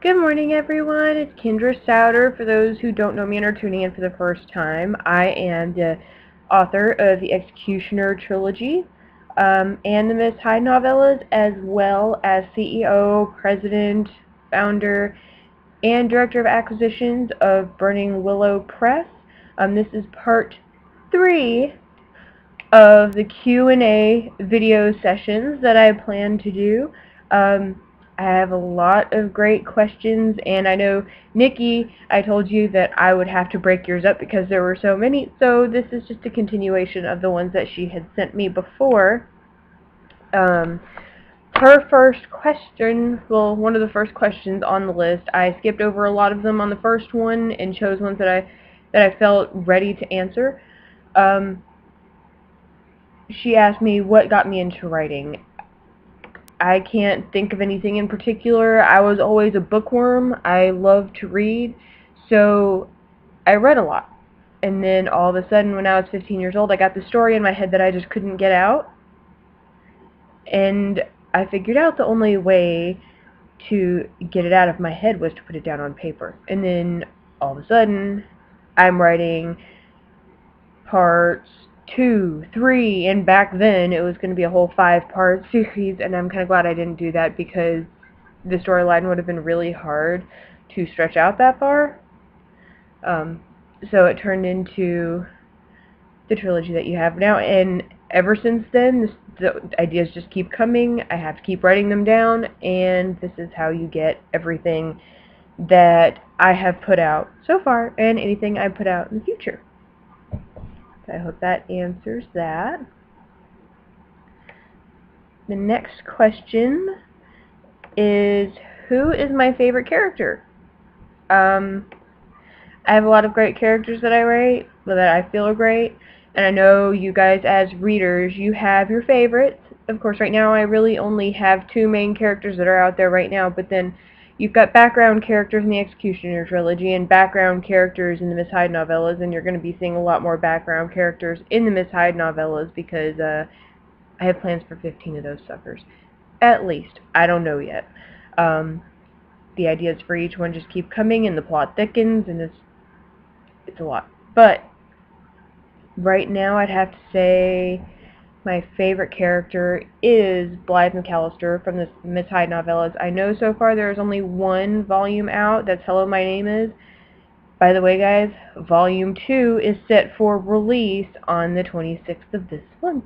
Good morning, everyone. It's Kindra Sowder. For those who don't know me and are tuning in for the first time, I am the author of the Executioner Trilogy and the Miss Hyde novellas, as well as CEO, president, founder, and director of acquisitions of Burning Willow Press. This is part 3 of the Q&A video sessions that I plan to do. I have a lot of great questions, and I know, Nikki, I told you that I would have to break yours up because there were so many, so this is just a continuation of the ones that she had sent me before. Her first question, well, one of the first questions on the list, I skipped over a lot of them on the first one and chose ones that I felt ready to answer. She asked me what got me into writing. I can't think of anything in particular. I was always a bookworm. I love to read, so I read a lot. And then all of a sudden, when I was 15 years old, I got the story in my head that I just couldn't get out. And I figured out the only way to get it out of my head was to put it down on paper. And then all of a sudden, I'm writing parts 2, 3, and back then it was going to be a whole 5-part series, and I'm kind of glad I didn't do that because the storyline would have been really hard to stretch out that far. So it turned into the trilogy that you have now, and ever since then, the ideas just keep coming. I have to keep writing them down, and this is how you get everything that I have put out so far and anything I put out in the future. So I hope that answers that. The next question is, who is my favorite character? I have a lot of great characters that I write, that I feel are great, and I know you guys as readers, you have your favorites. Of course, right now I really only have 2 main characters that are out there right now, but then you've got background characters in the Executioner Trilogy and background characters in the Miss Hyde novellas, and you're going to be seeing a lot more background characters in the Miss Hyde novellas because I have plans for 15 of those suckers. At least. I don't know yet. The ideas for each one just keep coming, and the plot thickens, and it's a lot. But right now I'd have to say my favorite character is Blythe McAllister from the Miss Hyde novellas. I know so far there's only 1 volume out. That's Hello, My Name Is. By the way, guys, volume 2 is set for release on the 26th of this month.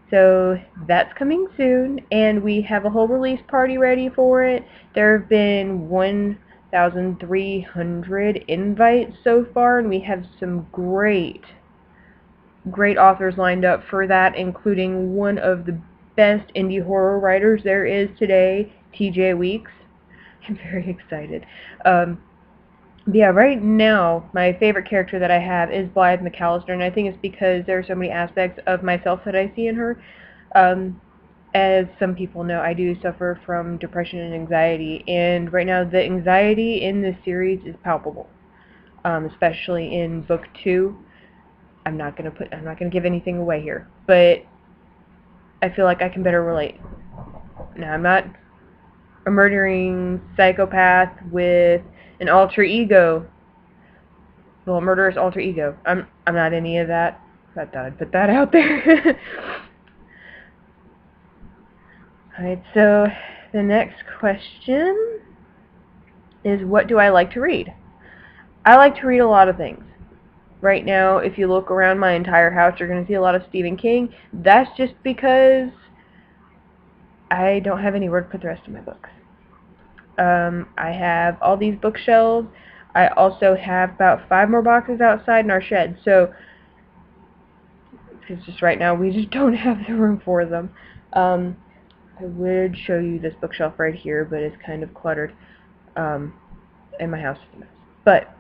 So that's coming soon, and we have a whole release party ready for it. There have been 1,300 invites so far, and we have some great authors lined up for that, including one of the best indie horror writers there is today, TJ Weeks. I'm very excited. Yeah, right now, my favorite character that I have is Blythe McAllister, and I think it's because there are so many aspects of myself that I see in her. As some people know, I do suffer from depression and anxiety, and right now the anxiety in this series is palpable, especially in book 2. I'm not gonna give anything away here, but I feel like I can better relate. Now, I'm not a murdering psychopath with an alter ego. Well, a murderous alter ego. I'm not any of that. I thought I'd put that out there. Alright, so the next question is, what do I like to read? I like to read a lot of things. Right now, if you look around my entire house, you're going to see a lot of Stephen King. That's just because I don't have anywhere to put the rest of my books. I have all these bookshelves. I also have about 5 more boxes outside in our shed, so it's just right now we just don't have the room for them. I would show you this bookshelf right here, but it's kind of cluttered, and my house is a mess. But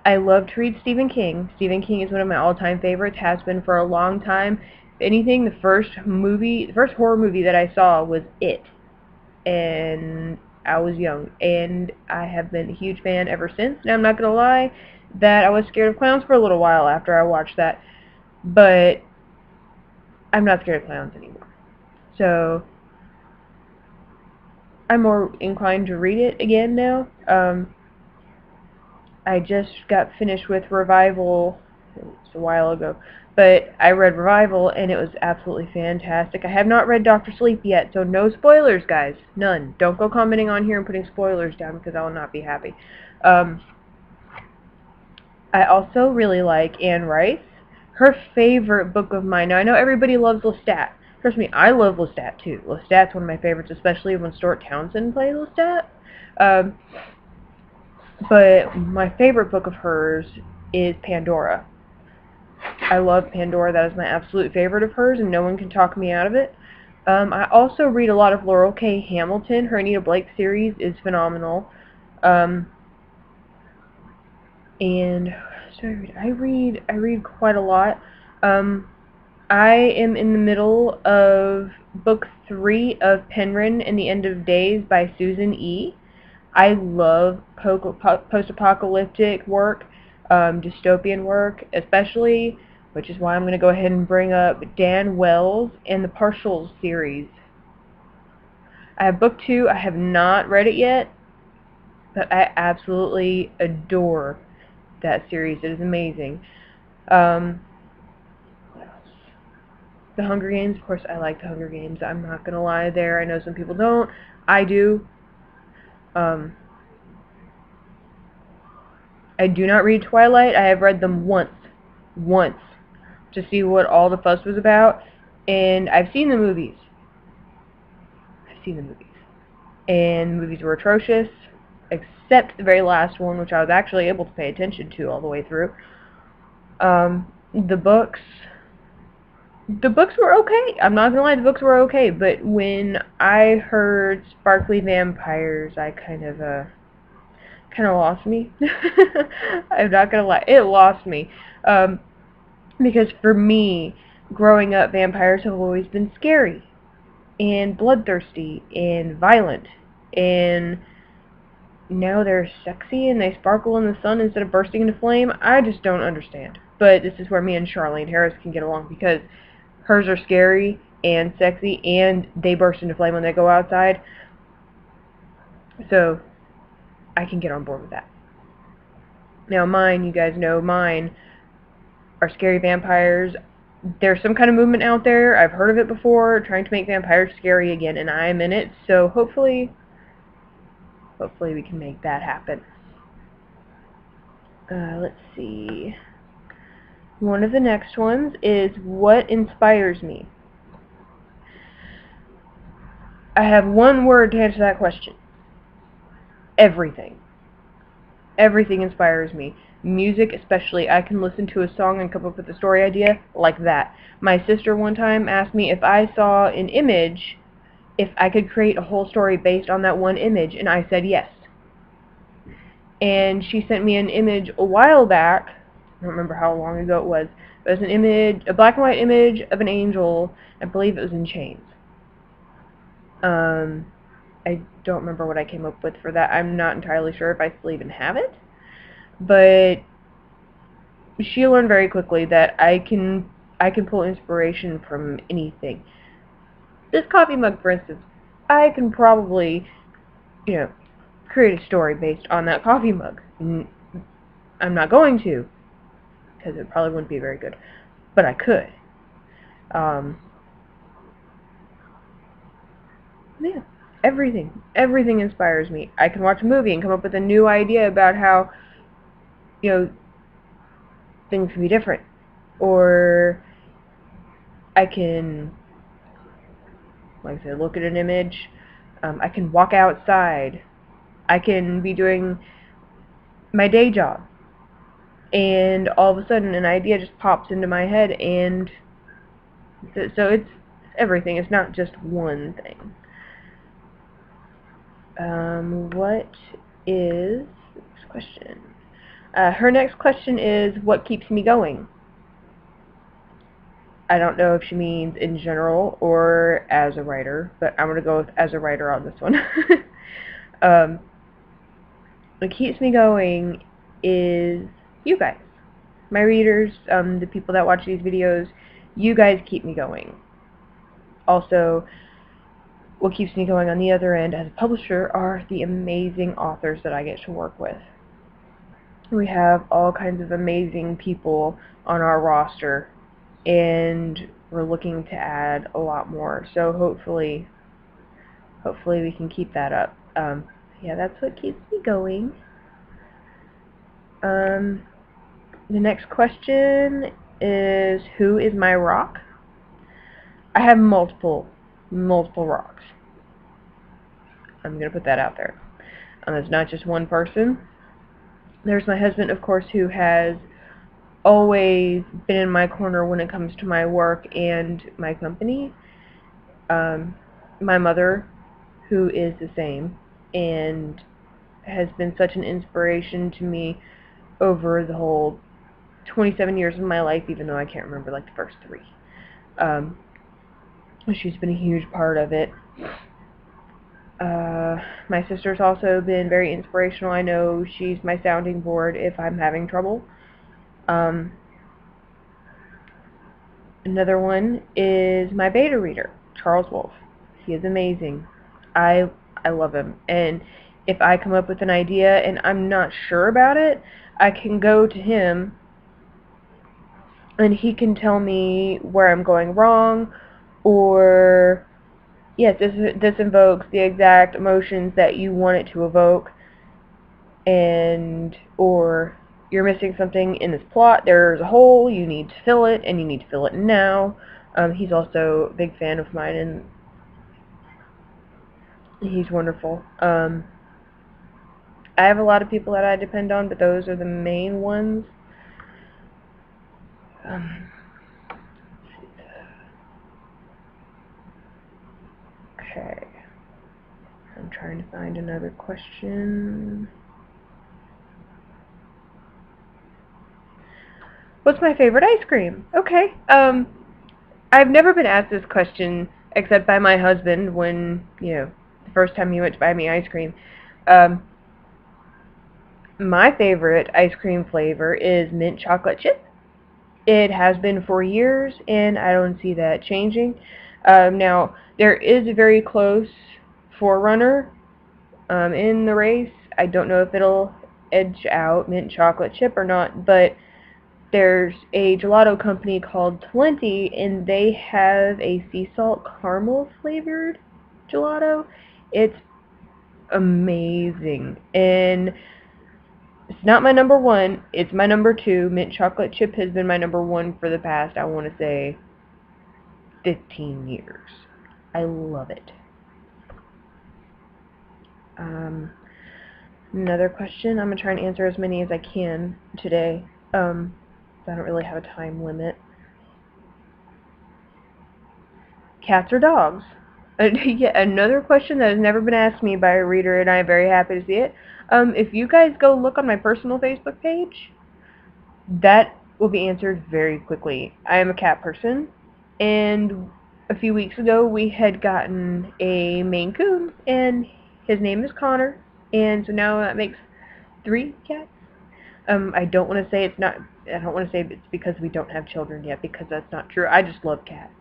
I love to read Stephen King. Stephen King is one of my all-time favorites, has been for a long time. If anything, the first horror movie that I saw was It, and I was young, and I have been a huge fan ever since. Now, I'm not going to lie that I was scared of clowns for a little while after I watched that, but I'm not scared of clowns anymore. So I'm more inclined to read it again now. I just got finished with Revival, it's a while ago, but I read Revival and it was absolutely fantastic. I have not read Dr. Sleep yet, so no spoilers, guys. None. Don't go commenting on here and putting spoilers down because I will not be happy. I also really like Anne Rice. Her favorite book of mine, now I know everybody loves Lestat. Trust me, I love Lestat too. Lestat's one of my favorites, especially when Stuart Townsend played Lestat. But my favorite book of hers is Pandora. I love Pandora. That is my absolute favorite of hers, and no one can talk me out of it. I also read a lot of Laurel K. Hamilton. Her Anita Blake series is phenomenal. And so I read quite a lot. I am in the middle of book 3 of Penryn and the End of Days by Susan E. I love post-apocalyptic work, dystopian work, especially, which is why I'm going to go ahead and bring up Dan Wells and the Partials series. I have book 2. I have not read it yet, but I absolutely adore that series. It is amazing. What else? The Hunger Games. Of course, I like The Hunger Games. I'm not going to lie there. I know some people don't. I do. I do not read Twilight. I have read them once, to see what all the fuss was about, and I've seen the movies. And the movies were atrocious, except the very last one, which I was actually able to pay attention to all the way through. The books were okay. I'm not gonna lie, the books were okay, but when I heard sparkly vampires, I kind of lost me. I'm not gonna lie, it lost me. Because for me, growing up, vampires have always been scary, and bloodthirsty, and violent, and now they're sexy and they sparkle in the sun instead of bursting into flame. I just don't understand. But this is where me and Charlene Harris can get along, because hers are scary and sexy, and they burst into flame when they go outside. So I can get on board with that. Now mine, you guys know mine are scary vampires. There's some kind of movement out there, I've heard of it before, trying to make vampires scary again, and I am in it, so hopefully we can make that happen. Let's see. One of the next ones is, what inspires me? I have one word to answer that question. Everything. Everything inspires me. Music especially. I can listen to a song and come up with a story idea like that. My sister one time asked me if I saw an image, if I could create a whole story based on that one image, and I said yes. And she sent me an image a while back. I don't remember how long ago it was. But it was an image, a black and white image of an angel. I believe it was in chains. I don't remember what I came up with for that. I'm not entirely sure if I still even have it. But she learned very quickly that I can pull inspiration from anything. This coffee mug, for instance, I can probably, create a story based on that coffee mug. I'm not going to, because it probably wouldn't be very good, but I could. Yeah, everything inspires me. I can watch a movie and come up with a new idea about how, things can be different, or I can, like I said, look at an image. I can walk outside. I can be doing my day job, and all of a sudden an idea just pops into my head, and so it's everything. It's not just one thing. What is this question? Her next question is, what keeps me going? I don't know if she means in general or as a writer, but I'm going to go with as a writer on this one. What keeps me going is you guys. My readers, the people that watch these videos, you guys keep me going. Also, what keeps me going on the other end as a publisher are the amazing authors that I get to work with. We have all kinds of amazing people on our roster, and we're looking to add a lot more. So hopefully we can keep that up. Yeah, that's what keeps me going. The next question is, who is my rock? I have multiple rocks. I'm going to put that out there. It's not just one person. There's my husband, of course, who has always been in my corner when it comes to my work and my company. My mother, who is the same, and has been such an inspiration to me over the whole 27 years of my life, even though I can't remember like the first 3. She's been a huge part of it. My sister's also been very inspirational. I know she's my sounding board if I'm having trouble. Another one is my beta reader, Charles Wolf. He is amazing. I love him. And if I come up with an idea and I'm not sure about it, I can go to him and he can tell me where I'm going wrong, or yes, this invokes the exact emotions that you want it to evoke, and or you're missing something in this plot, there's a hole, you need to fill it, and you need to fill it now. He's also a big fan of mine, and he's wonderful. I have a lot of people that I depend on, but those are the main ones. Okay. I'm trying to find another question. What's my favorite ice cream? Okay. I've never been asked this question except by my husband when, the first time he went to buy me ice cream. My favorite ice cream flavor is mint chocolate chip. It has been for years, and I don't see that changing. Now, there is a very close forerunner in the race. I don't know if it'll edge out mint chocolate chip or not, but there's a gelato company called Talenti, and they have a sea salt caramel flavored gelato. It's amazing, and it's not my number 1, it's my number 2. Mint chocolate chip has been my number 1 for the past, I want to say, 15 years. I love it. Another question. I'm going to try and answer as many as I can today. I don't really have a time limit. Cats or dogs? Yeah, another question that has never been asked me by a reader, and I am very happy to see it. If you guys go look on my personal Facebook page, that will be answered very quickly. I am a cat person, and a few weeks ago we had gotten a Maine Coon, and his name is Connor, and so now that makes 3 cats. I don't want to say it's because we don't have children yet, because that's not true. I just love cats.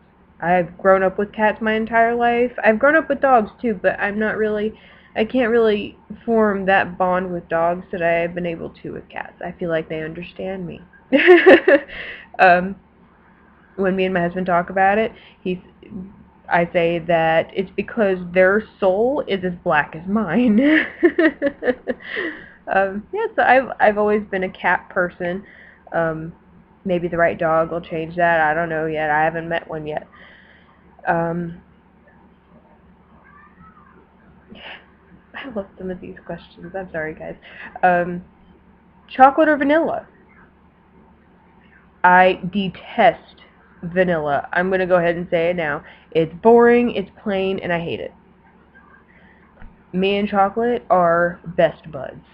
I've grown up with cats my entire life. I've grown up with dogs too, but I can't really form that bond with dogs that I've been able to with cats. I feel like they understand me. When me and my husband talk about it, I say that it's because their soul is as black as mine. Yeah, so I've always been a cat person. Maybe the right dog will change that. I don't know yet. I haven't met one yet. I love some of these questions. I'm sorry, guys. Chocolate or vanilla? I detest vanilla. I'm going to go ahead and say it now. It's boring, it's plain, and I hate it. Me and chocolate are best buds.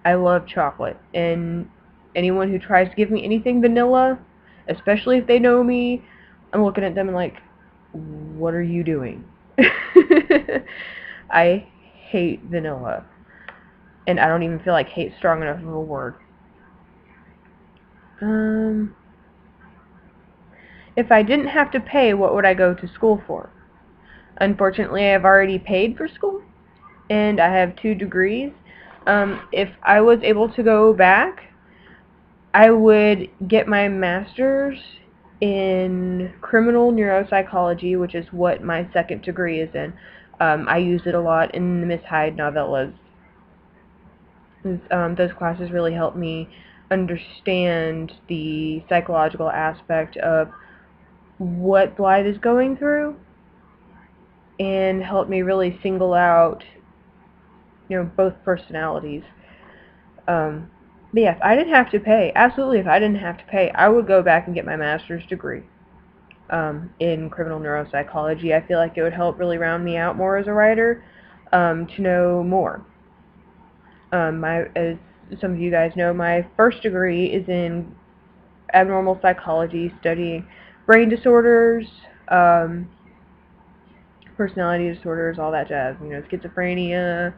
I love chocolate, and anyone who tries to give me anything vanilla, especially if they know me, I'm looking at them and like, what are you doing? I hate vanilla, and I don't even feel like hate's strong enough of a word. If I didn't have to pay, what would I go to school for? Unfortunately, I've already paid for school, and I have 2 degrees. If I was able to go back, I would get my master's in criminal neuropsychology, which is what my second degree is in. I use it a lot in the Miss Hyde novellas. Those classes really help me understand the psychological aspect of what Blythe is going through, and help me really single out, both personalities. But yeah, if I didn't have to pay, absolutely, if I didn't have to pay, I would go back and get my master's degree in criminal neuropsychology. I feel like it would help really round me out more as a writer, to know more. As some of you guys know, my first degree is in abnormal psychology, studying brain disorders, personality disorders, all that jazz. Schizophrenia,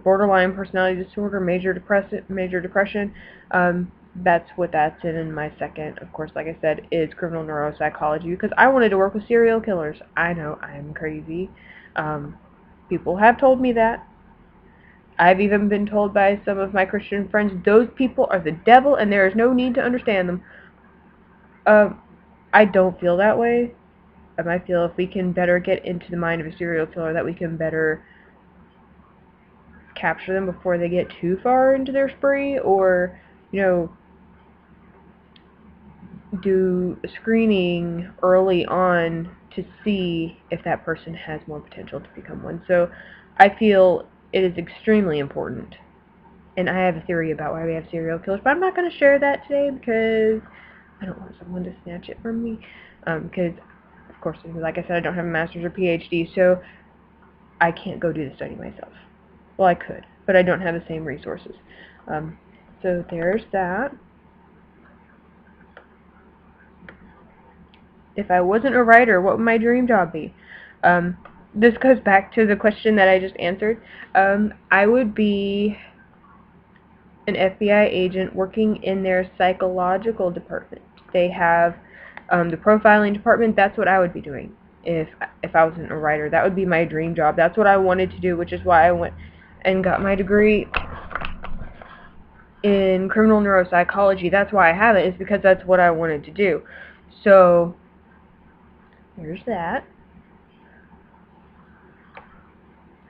borderline personality disorder, major depression. That's what that's in my second, of course, like I said, is criminal neuropsychology, because I wanted to work with serial killers. I know, I'm crazy. People have told me that. I've even been told by some of my Christian friends, those people are the devil and there is no need to understand them. I don't feel that way. I feel if we can better get into the mind of a serial killer, that we can better capture them before they get too far into their spree, or, do screening early on to see if that person has more potential to become one. So I feel it is extremely important. And I have a theory about why we have serial killers, but I'm not going to share that today because I don't want someone to snatch it from me. Because, of course, like I said, I don't have a master's or PhD, so I can't go do the study myself. Well, I could, but I don't have the same resources. So there's that. If I wasn't a writer, what would my dream job be? This goes back to the question that I just answered. I would be an FBI agent working in their psychological department. They have the profiling department. That's what I would be doing if I wasn't a writer. That would be my dream job. That's what I wanted to do, which is why I went and got my degree in criminal neuropsychology. That's why I have it, is because that's what I wanted to do. So there's that.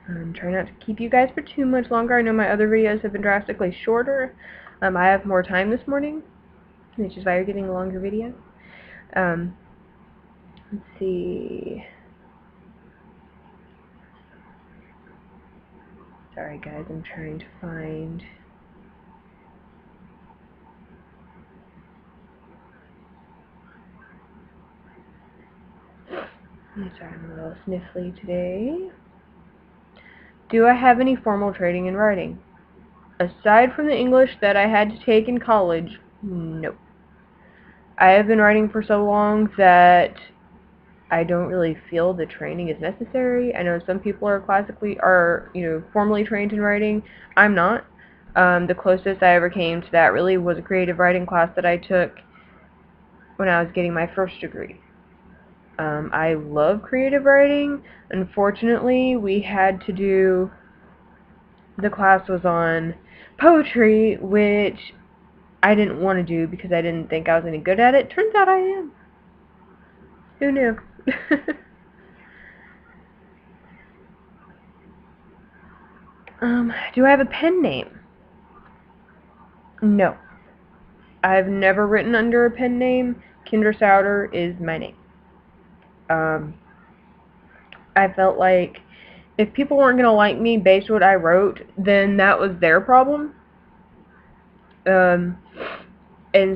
I'm trying not to keep you guys for too much longer. I know my other videos have been drastically shorter. I have more time this morning, which is why you're getting a longer video. Let's see. Sorry guys, I'm trying to find... I'm sorry, I'm a little sniffly today. Do I have any formal training in writing? Aside from the English that I had to take in college, no. I have been writing for so long that I don't really feel the training is necessary. I know some people are formally trained in writing. I'm not. The closest I ever came to that really was a creative writing class that I took when I was getting my first degree. I love creative writing. Unfortunately, we had to do... The class was on poetry, which I didn't want to do because I didn't think I was any good at it. Turns out I am. Who knew? Do I have a pen name? No. I've never written under a pen name. Kindra Sowder is my name. I felt like if people weren't going to like me based on what I wrote, then that was their problem. And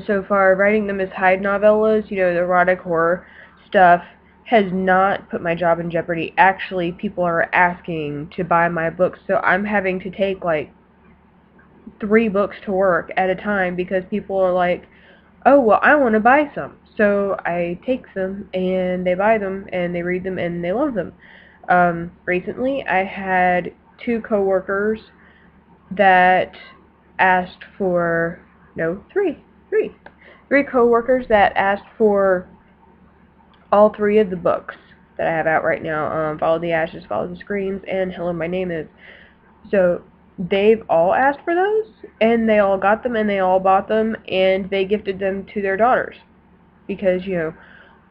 so far, writing the Miss Hyde novellas, the erotic horror stuff, has not put my job in jeopardy. Actually, people are asking to buy my books, so I'm having to take like 3 books to work at a time because people are like, oh, well, I want to buy some. So I take them, and they buy them, and they read them, and they love them. Recently, I had 2 coworkers that asked for, no, 3 coworkers that asked for all 3 of the books. that I have out right now. Follow the Ashes, Follow the Screams, and Hello, My Name Is. So they've all asked for those, and they all got them, and they all bought them, and they gifted them to their daughters. Because, you know,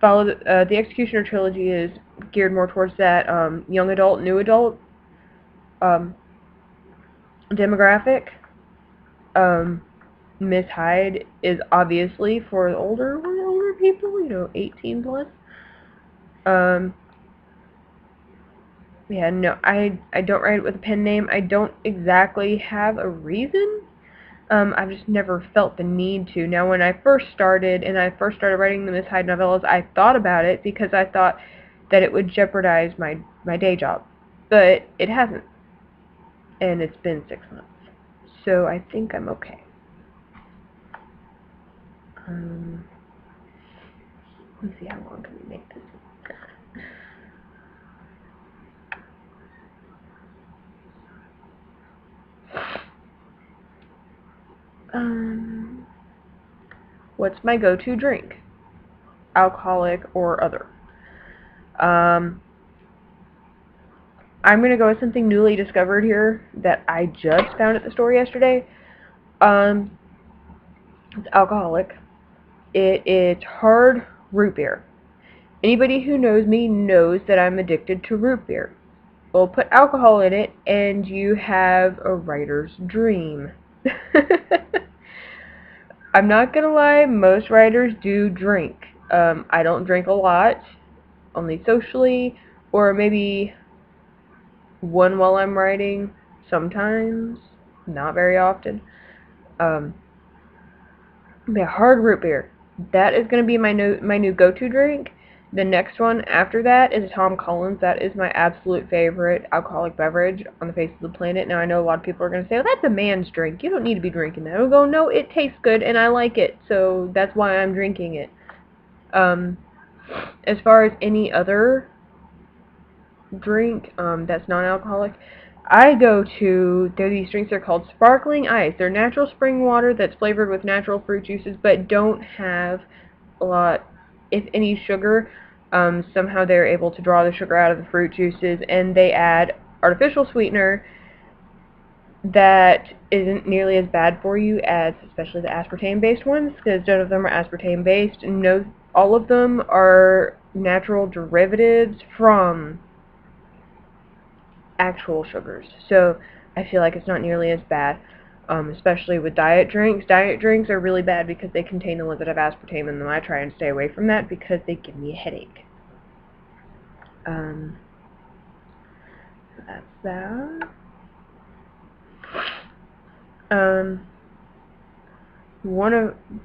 the Executioner trilogy is geared more towards that young adult, new adult demographic. Miss Hyde is obviously for the older people, you know, 18 plus. Yeah, no, I don't write it with a pen name. I don't exactly have a reason. I've just never felt the need to. Now, when I first started, writing the Miss Hyde novellas, I thought about it because I thought that it would jeopardize my day job. But it hasn't. And it's been 6 months. So I think I'm okay. Let's see, how long can we make this? What's my go-to drink? Alcoholic or other? I'm going to go with something newly discovered here that I just found at the store yesterday. It's alcoholic. It's hard root beer. Anybody who knows me knows that I'm addicted to root beer. Well, put alcohol in it and you have a writer's dream. I'm not gonna lie, most writers do drink. I don't drink a lot, only socially, or maybe one while I'm writing, sometimes, not very often. But hard root beer, that is gonna be my new go-to drink. The next one after that is Tom Collins. That is my absolute favorite alcoholic beverage on the face of the planet. Now, I know a lot of people are going to say, well, that's a man's drink. You don't need to be drinking that. I'll go, no, it tastes good, and I like it, so that's why I'm drinking it. As far as any other drink that's non-alcoholic, I go to, these drinks are called sparkling ice. They're natural spring water that's flavored with natural fruit juices, but don't have a lot, if any, sugar. Somehow they're able to draw the sugar out of the fruit juices, and they add artificial sweetener that isn't nearly as bad for you as, especially the aspartame-based ones, because none of them are aspartame-based. No, all of them are natural derivatives from actual sugars. So I feel like it's not nearly as bad. Especially with diet drinks. Diet drinks are really bad because they contain a little bit of aspartame in them. I try and stay away from that because they give me a headache. That's that.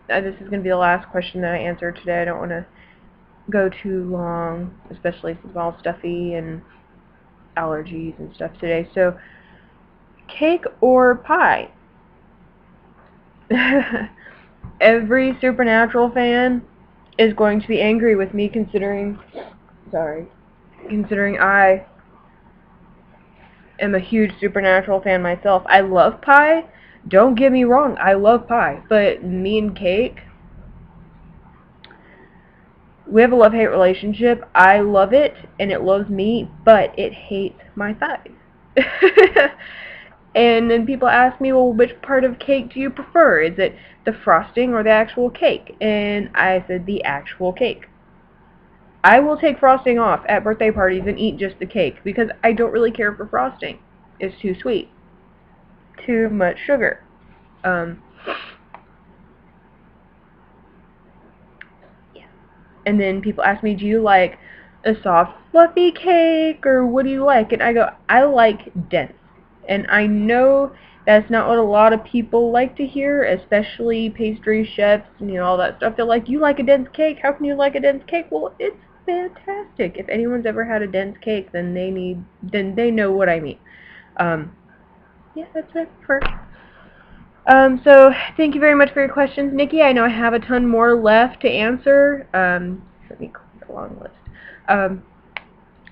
This is going to be the last question that I answer today. I don't want to go too long, especially since it's all stuffy and allergies and stuff today. So, cake or pie? Every Supernatural fan is going to be angry with me considering I am a huge Supernatural fan myself. I love pie. Don't get me wrong, I love pie. But me and cake, we have a love-hate relationship. I love it, and it loves me, but it hates my thighs. And then people ask me, well, which part of cake do you prefer? Is it the frosting or the actual cake? And I said, the actual cake. I will take frosting off at birthday parties and eat just the cake, because I don't really care for frosting. It's too sweet. Too much sugar. Yeah. And then people ask me, do you like a soft, fluffy cake, or what do you like? And I go, I like dense. And I know that's not what a lot of people like to hear, especially pastry chefs and, you know, all that stuff. They're like, you like a dense cake? How can you like a dense cake? Well, it's fantastic. If anyone's ever had a dense cake, then they know what I mean. Yeah, that's what I prefer. So thank you very much for your questions, Nikki. I know I have a ton more left to answer. Let me click a long list.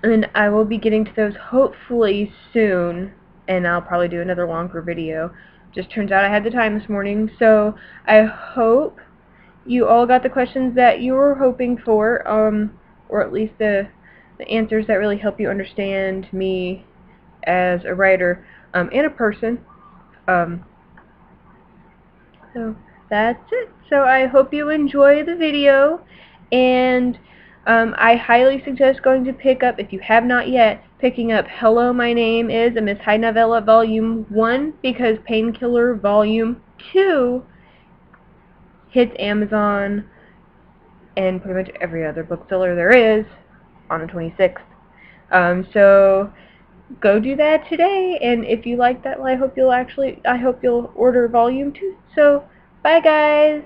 And I will be getting to those hopefully soon, and I'll probably do another longer video. Just turns out I had the time this morning, so I hope you all got the questions that you were hoping for, or at least the the answers that really help you understand me as a writer and a person. So that's it. So I hope you enjoy the video, and I highly suggest going to pick up, if you have not yet, picking up Hello, My Name Is a Miss Hyde novella Volume 1, because Painkiller Volume 2 hits Amazon and pretty much every other bookseller there is on the 26th. So go do that today, and if you like that, well, I hope you'll order Volume 2. So bye guys.